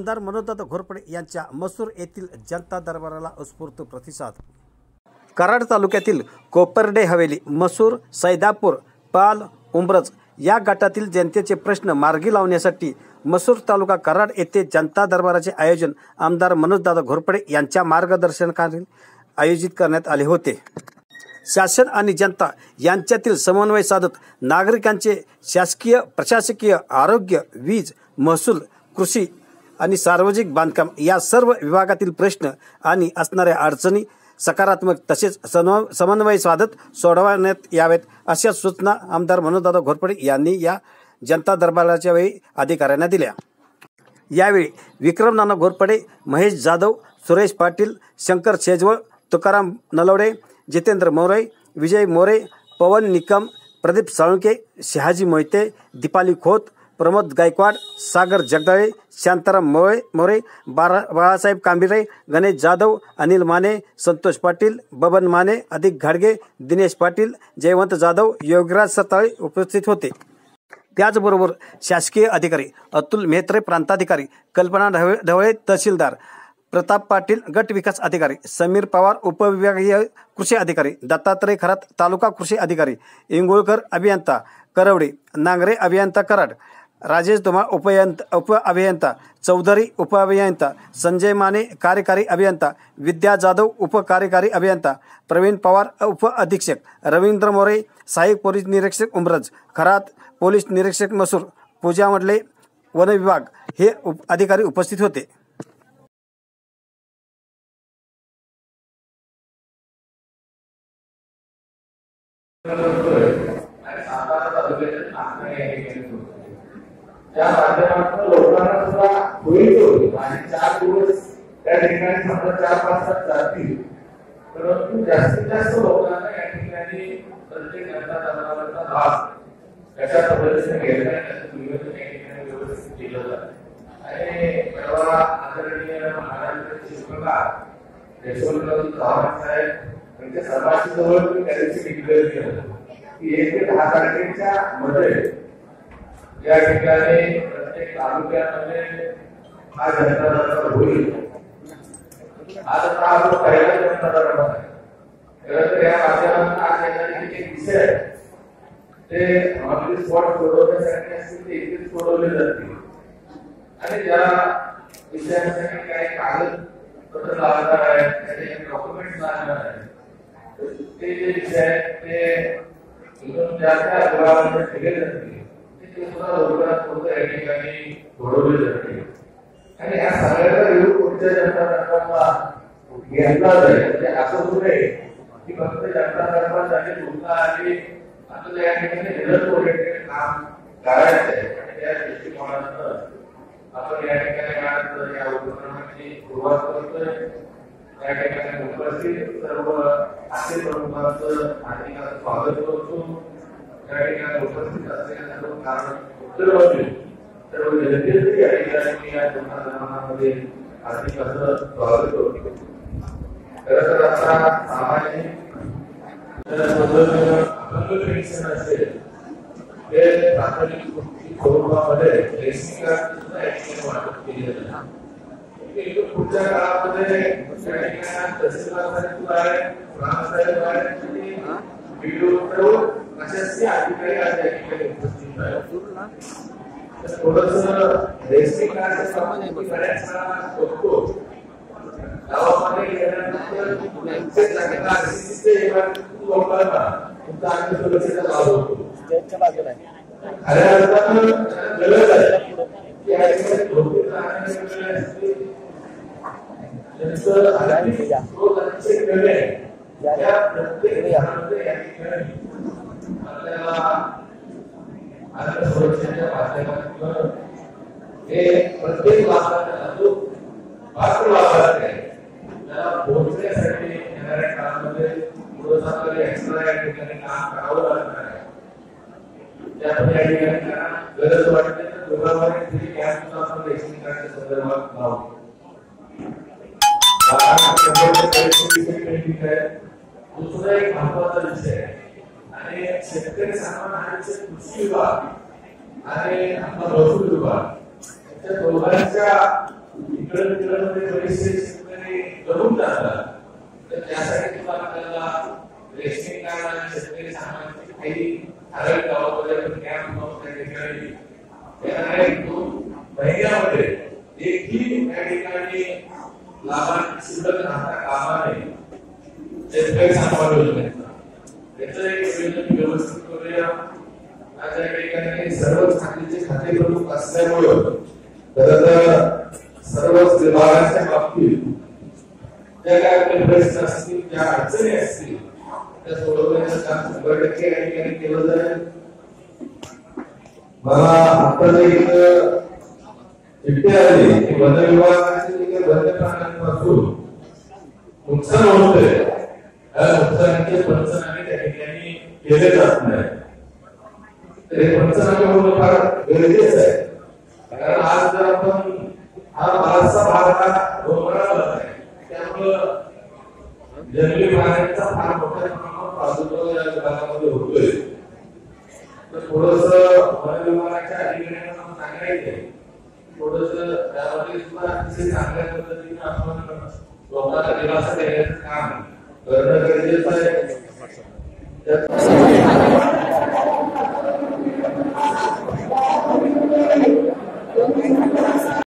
आमदार मनोजदादा घोरपडे यांच्या मसूर येथील जनता दरबाराला उत्स्फूर्त प्रतिसाद। कराड तालुक्यातील कोपर्डे हवेली, मसूर, सैदापूर, पाल, उंब्रज या गटातील जनतेचे प्रश्न मार्गी लावण्यासाठी मसूर तालुका कराड येथे जनता दरबाराचे आयोजन आमदार मनोजदादा घोरपडे यांच्या मार्गदर्शनाखाली आयोजित करण्यात आले होते। शासन आणि जनता यांच्यातील समन्वय साधत नागरिकांचे शासकीय, प्रशासकीय, आरोग्य, वीज, महसूल, कृषी आणि सार्वजनिक बांधकाम या सर्व विभागातील प्रश्न आणि असणाऱ्या अडचणी सकारात्मक तसेच समन्वय साधत सोडवण्यात यावेत अशा सूचना आमदार मनोजदादा घोरपडे यांनी या जनता दरबाराच्या वेळी अधिकाऱ्यांना दिल्या। यावेळी विक्रम नाना घोरपडे, महेश जाधव, सुरेश पाटील, शंकर शेजवळ, तुकाराम नलवडे, जितेंद्र मोरे, विजय मोरे, पवन निकम, प्रदीप साळुंके, शहाजी मोहिते, दीपाली खोत, प्रमोद गायकवाड, सागर जगदाळे, शांताराम मोरे, बाळासाहेब कांबिरे, गणेश जाधव, अनिल माने, संतोष पाटील, बबन माने, अधिक घाडगे, दिनेश पाटील, जयवंत जाधव, योगीराज सताळे उपस्थित होते। त्याचबरोबर शासकीय अधिकारी अतुल मेहत्रे, प्रांताधिकारी कल्पना ढवळे, तहसीलदार प्रताप पाटील, गट विकास अधिकारी समीर पवार, उपविभागीय कृषी अधिकारी दत्तात्रय खरात, तालुका कृषी अधिकारी इंगोळकर, अभियंता करवडे, नांगरे अभियंता कराड, राजेश धुमाळ उप अभियंता चौधरी, उप अभियंता संजय माने, कार्यकारी अभियंता विद्या जाधव, उप कार्यकारी अभियंता प्रवीण पवार, उप अधीक्षक रवींद्र मोरे, सहाय्यक पोलीस निरीक्षक उंब्रज खरात, पोलीस निरीक्षक मसूर पूजा मडले, वन विभाग हे अधिकारी उपस्थित होते। त्या माध्यमातून लोकांना सुद्धा होईल आणि 4 दिवस त्या ठिकाणी समजा 4-5 तास जातील, परंतु जास्तीत जास्त लोकांना या ठिकाणी प्रत्येक जनता दरबाराचा लाभ कशा पद्धतीने घेता येईल नियोजन या ठिकाणी व्यवस्थित केलं जातं। आणि परवा आदरणीय महाराष्ट्राचे शिल्पकार यशवंतराव चव्हाण साहेब यांच्या सभागृहाजवळ त्यांची डिक्लेअर केलं की 1 ते 10 तारखेच्या मध्ये या ठिकाणी प्रत्येक तालुक्यामध्ये हा जनता दरबार होईल। आज हा पहिला जनता दरबार आहे। खरं तर या माध्यमातून आज एक विषय ते आपली स्पॉट सोडवण्यासाठी असतील ते इथेच सोडवले जातील आणि ज्या विषयांसाठी काही कागदपत्र लागणार आहेत, त्याचे डॉक्युमेंट लागणार आहेत, ते जे विषय आहेत ते इथून ज्या त्या विभागामध्ये ठेवले जातील या ठिकाणी घडवले जाते आणि या सगळ्याचा विरोध पुढच्या जनता दरबाराला घेतला जाईल। म्हणजे असं होऊ नये की फक्त जनता दरबारासाठी तुमचा आधी आपल्याला या ठिकाणी रिझल्ट ओरिएंटेड काम करायचं आहे आणि त्या दृष्टिकोनातून आपण या ठिकाणी या उपक्रमाची सुरुवात करतोय। या ठिकाणी उपस्थित सर्व आर्थिक प्रमुखांचं हार्दिक स्वागत करतो। या ठिकाणी उपस्थित असलेल्या सर्व कारण सर्व जनतेचे या ठिकाणी या जनता दरबारामध्ये हार्दिक असं स्वागत करतो। खरं तर आता सामाजिक अपंग पेन्शन असेल ते प्राथमिक स्वरूपामध्ये रेशनिंग कार्ड सुद्धा या ठिकाणी वाटप केले जाते। पुढच्या काळामध्ये या ठिकाणी तहसीलदार साहेब आहे, ग्रामसाहेब आहे, व्हिडिओ प्रशासकीय अधिकारी आज या ठिकाणी उपस्थित आहेत। थोडंसं रेशनिंग कार्डच्या संबंधित बऱ्याचदा बघतो गावामध्ये गेल्यानंतर लोकांना तुमचा अन्न सुरक्षेचा लाभ होतो। खऱ्या अर्थानं गरज आहे की या ठिकाणी भौतिक त्यांचं आर्थिक स्रोत अतिशय कमी आहे। या प्रत्येक घरामध्ये या ठिकाणी आपल्याला अन्न सुरक्षेच्या माध्यमातून हे प्रत्येक लाभार्थ्याला जो पात्र लाभार्थी आहे त्याला पोहोचण्यासाठी येणाऱ्या काळामध्ये थोडंसं आपल्याला एक्स्ट्रा या ठिकाणी काम करावं लागणार आहे। त्यामुळे या ठिकाणी गरज वाटते तर दोघांमध्ये तरी कॅम्प आपण रेशनिंग कार्डच्या संदर्भात लावू। दुसरा एक महत्वाचा विषय आहे आणि शेतकरी सामान्य कृषी विभाग आणि आपला महसूल विभाग या दोघांच्या इकडे तिकडे बरेचसे शेतकरी गळून जातात. तर त्यासाठी तुम्हाला आपल्याला रेशनिंग कार्ड आणि शेतकरी सामानाची काही ठराविक गावामध्ये कॅम्प त्या ठिकाणी येणाऱ्या 2 महिन्यामध्ये एकही त्या ठिकाणी लाभार्थी शिल्लक राहता कामा नये. शेतकरी सांभाळ योजनेचा त्याचं एक नियोजन व्यवस्थित करूया. माझ्या ठिकाणी सर्वच खात्याचे खाते प्रमुख असल्यामुळं खरं सर्वच विभागाच्या बाबतीत ज्या काय आपले प्रश्न असतील, ज्या अडचणी असतील त्या सोडवण्याचं काम 100% या ठिकाणी केलं जाईल. मला आता एक चिठ्ठी आली की वन विभागाचे जे काही वन्य प्राण्यांपासून नुकसान होतंय त्या नुकसानाचे पंचनामे त्या ठिकाणी केले जात नाही. तर हे पंचनामे होणं फार गरजेचं आहे. कारण आज जर आपण हा बराचसा भाग हा डोंगराळ आहे, त्यामुळं जंगली प्राण्यांचा फार मोठ्या प्रमाणात प्रादुर्भाव या विभागामध्ये होतोय. तर थोडस वन विभागाच्या अधिकाऱ्यांना सांगायचंय, थोडस त्यामध्ये सुद्धा अतिशय चांगल्या पद्धतीने आपण लोकांना दिलासा देण्याचं काम करणं गरजेचं आहे.